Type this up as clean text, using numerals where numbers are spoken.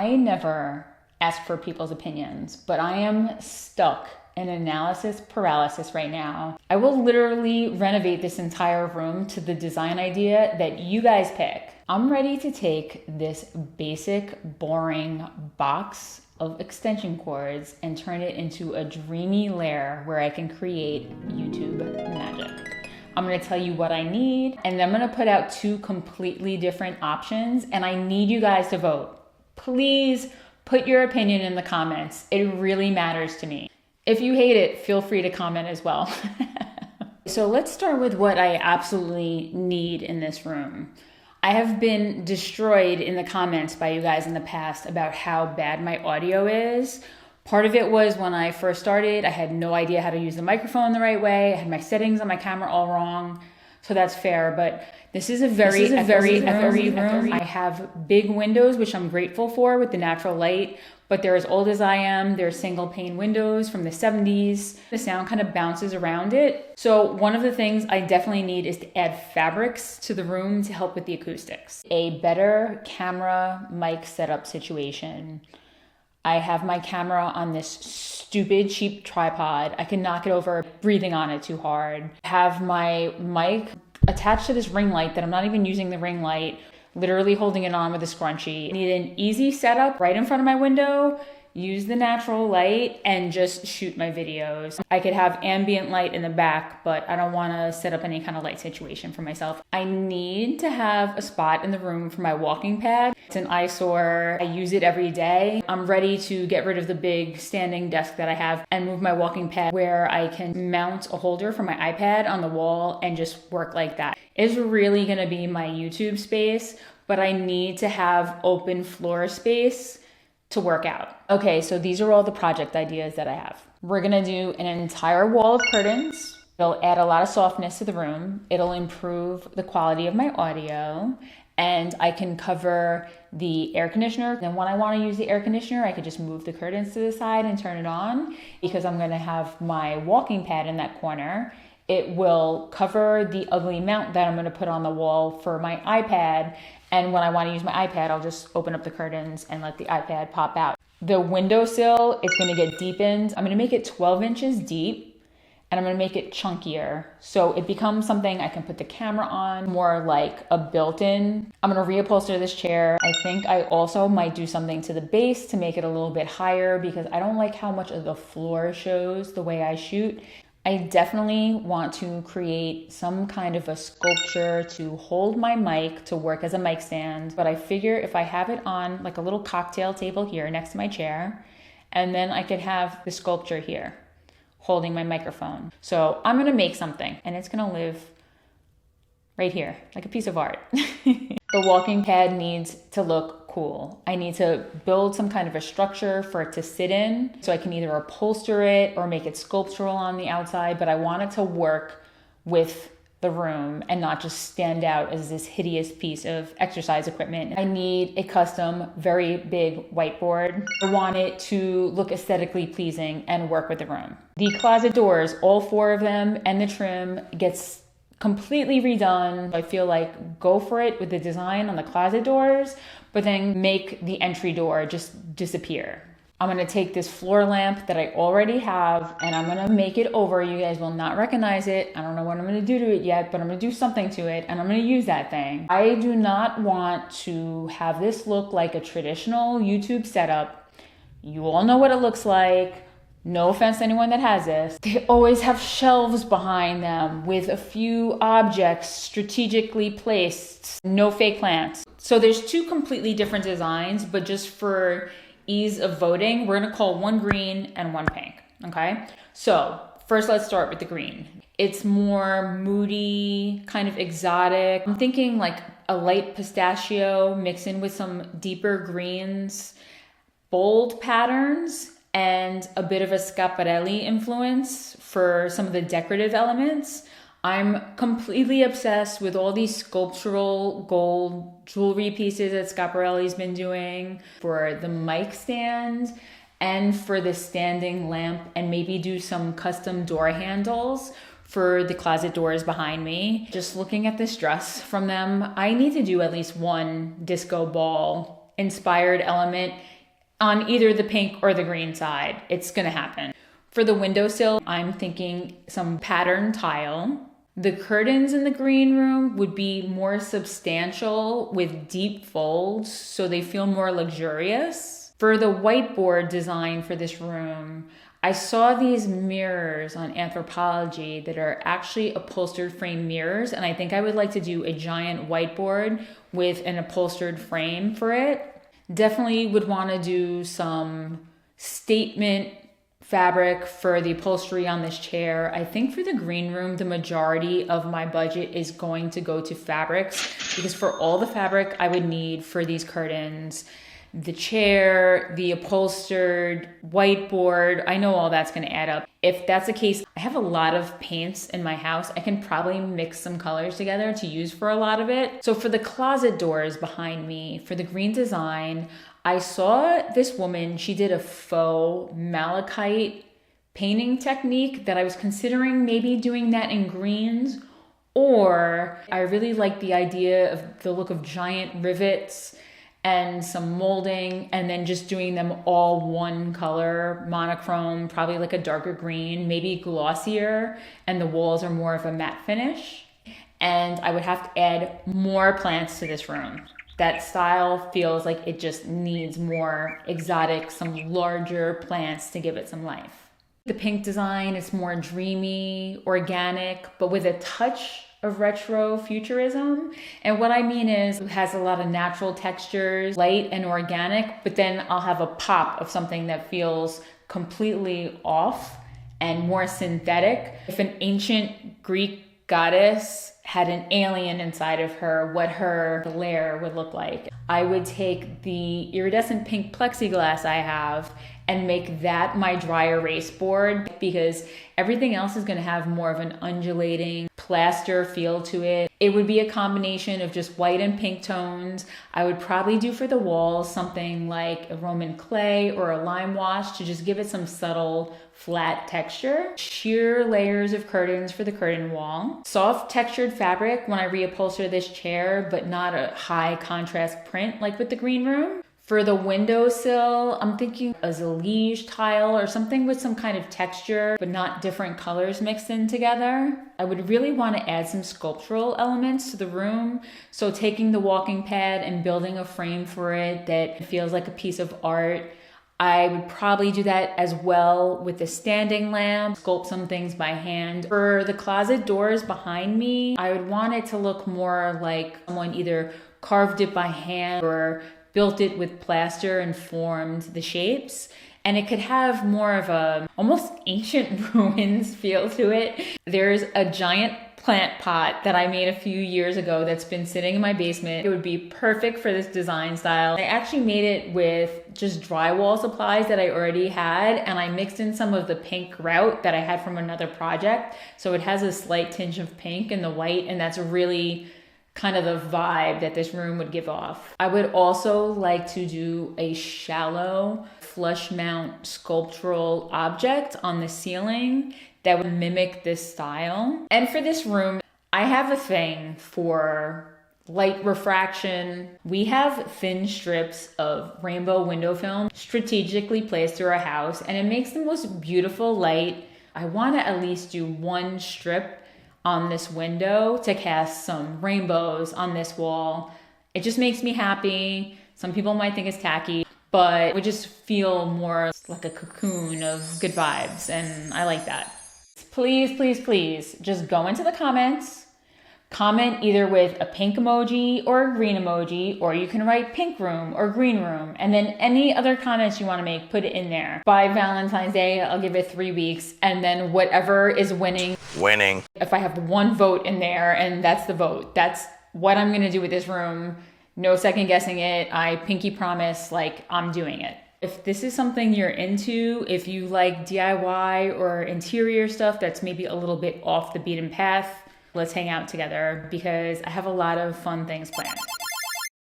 I never ask for people's opinions, but I am stuck in analysis paralysis right now. I will literally renovate this entire room to the design idea that you guys pick. I'm ready to take this basic, boring box of extension cords and turn it into a dreamy lair where I can create YouTube magic. I'm gonna tell you what I need, and I'm gonna put out 2 completely different options, and I need you guys to vote. Please put your opinion in the comments. It really matters to me. If you hate it, feel free to comment as well. So let's start with what I absolutely need in this room. I have been destroyed in the comments by you guys in the past about how bad my audio is. Part of it was when I first started, I had no idea how to use the microphone the right way. I had my settings on my camera all wrong. So that's fair, but this is a very echoey room. I have big windows, which I'm grateful for with the natural light, but they're as old as I am. They're single pane windows from the 70s. The sound kind of bounces around it. So one of the things I definitely need is to add fabrics to the room to help with the acoustics. A better camera mic setup situation. I have my camera on this stupid cheap tripod. I can knock it over breathing on it too hard. I have my mic attached to this ring light that I'm not even using the ring light, literally holding it on with a scrunchie. I need an easy setup right in front of my window, use the natural light, and just shoot my videos. I could have ambient light in the back, but I don't want to set up any kind of light situation for myself. I need to have a spot in the room for my walking pad. It's an eyesore. I use it every day. I'm ready to get rid of the big standing desk that I have and move my walking pad where I can mount a holder for my iPad on the wall and just work like that. It's really going to be my YouTube space, but I need to have open floor space to work out. Okay, so these are all the project ideas that I have. We're gonna do an entire wall of curtains. It'll add a lot of softness to the room. It'll improve the quality of my audio, and I can cover the air conditioner. And when I wanna use the air conditioner, I could just move the curtains to the side and turn it on because I'm gonna have my walking pad in that corner. It will cover the ugly mount that I'm gonna put on the wall for my iPad. And when I want to use my iPad, I'll just open up the curtains and let the iPad pop out. The windowsill is going to get deepened. I'm going to make it 12 inches deep, and I'm going to make it chunkier. So it becomes something I can put the camera on, more like a built-in. I'm going to reupholster this chair. I think I also might do something to the base to make it a little bit higher because I don't like how much of the floor shows the way I shoot. I definitely want to create some kind of a sculpture to hold my mic to work as a mic stand. But I figure if I have it on like a little cocktail table here next to my chair, and then I could have the sculpture here holding my microphone. So I'm gonna make something and it's gonna live right here, like a piece of art. The walking pad needs to look cool. I need to build some kind of a structure for it to sit in so I can either upholster it or make it sculptural on the outside, but I want it to work with the room and not just stand out as this hideous piece of exercise equipment. I need a custom, very big whiteboard. I want it to look aesthetically pleasing and work with the room. The closet doors, all 4 of them, and the trim gets completely redone. I feel like go for it with the design on the closet doors, but then make the entry door just disappear. I'm gonna take this floor lamp that I already have and I'm gonna make it over. You guys will not recognize it. I don't know what I'm gonna do to it yet, but I'm gonna do something to it and I'm gonna use that thing. I do not want to have this look like a traditional YouTube setup. You all know what it looks like. No offense to anyone that has this. They always have shelves behind them with a few objects strategically placed, no fake plants. So there's 2 completely different designs, but just for ease of voting, we're gonna call one green and one pink, okay? So first let's start with the green. It's more moody, kind of exotic. I'm thinking like a light pistachio mixed in with some deeper greens, bold patterns, and a bit of a Schiaparelli influence for some of the decorative elements. I'm completely obsessed with all these sculptural gold jewelry pieces that Schiaparelli's been doing for the mic stand and for the standing lamp, and maybe do some custom door handles for the closet doors behind me. Just looking at this dress from them, I need to do at least one disco ball inspired element on either the pink or the green side. It's gonna happen. For the windowsill, I'm thinking some pattern tile. The curtains in the green room would be more substantial with deep folds, so they feel more luxurious. For the whiteboard design for this room, I saw these mirrors on Anthropology that are actually upholstered frame mirrors, and I think I would like to do a giant whiteboard with an upholstered frame for it. Definitely would want to do some statement fabric for the upholstery on this chair. I think for the green room, the majority of my budget is going to go to fabrics, because for all the fabric I would need for these curtains, the chair, the upholstered whiteboard, I know all that's going to add up. If that's the case, I have a lot of paints in my house. I can probably mix some colors together to use for a lot of it. So for the closet doors behind me, for the green design, I saw this woman, she did a faux malachite painting technique that I was considering maybe doing that in greens, or I really like the idea of the look of giant rivets and some molding and then just doing them all one color, monochrome, probably like a darker green, maybe glossier, and the walls are more of a matte finish. And I would have to add more plants to this room. That style feels like it just needs more exotic, some larger plants to give it some life. The pink design is more dreamy, organic, but with a touch of retro futurism. And what I mean is it has a lot of natural textures, light and organic, but then I'll have a pop of something that feels completely off and more synthetic. If an ancient Greek goddess had an alien inside of her, what her lair would look like. I would take the iridescent pink plexiglass I have and make that my dry erase board, because everything else is gonna have more of an undulating plaster feel to it. It would be a combination of just white and pink tones. I would probably do for the walls something like a Roman clay or a lime wash to just give it some subtle flat texture. Sheer layers of curtains for the curtain wall. Soft textured fabric when I reupholster this chair, but not a high contrast print like with the green room. For the windowsill, I'm thinking a Zalige tile or something with some kind of texture, but not different colors mixed in together. I would really want to add some sculptural elements to the room. So taking the walking pad and building a frame for it that feels like a piece of art. I would probably do that as well with the standing lamp, sculpt some things by hand. For the closet doors behind me, I would want it to look more like someone either carved it by hand or built it with plaster and formed the shapes. And it could have more of a almost ancient ruins feel to it. There's a giant plant pot that I made a few years ago that's been sitting in my basement. It would be perfect for this design style. I actually made it with just drywall supplies that I already had, and I mixed in some of the pink grout that I had from another project. So it has a slight tinge of pink in the white, and that's really kind of the vibe that this room would give off. I would also like to do a shallow flush mount sculptural object on the ceiling that would mimic this style. And for this room, I have a thing for light refraction. We have thin strips of rainbow window film strategically placed through our house, and it makes the most beautiful light. I want to at least do one strip on this window to cast some rainbows on this wall. It just makes me happy. Some people might think it's tacky, but it would just feel more like a cocoon of good vibes, and I like that. Please, please, please just go into the comments, comment either with a pink emoji or a green emoji, or you can write pink room or green room, and then any other comments you want to make, put it in there. By Valentine's Day, I'll give it 3 weeks, and then whatever is winning. If I have one vote in there and that's the vote, that's what I'm going to do with this room. No second guessing it. I pinky promise, like, I'm doing it. If this is something you're into, if you like DIY or interior stuff that's maybe a little bit off the beaten path, let's hang out together because I have a lot of fun things planned.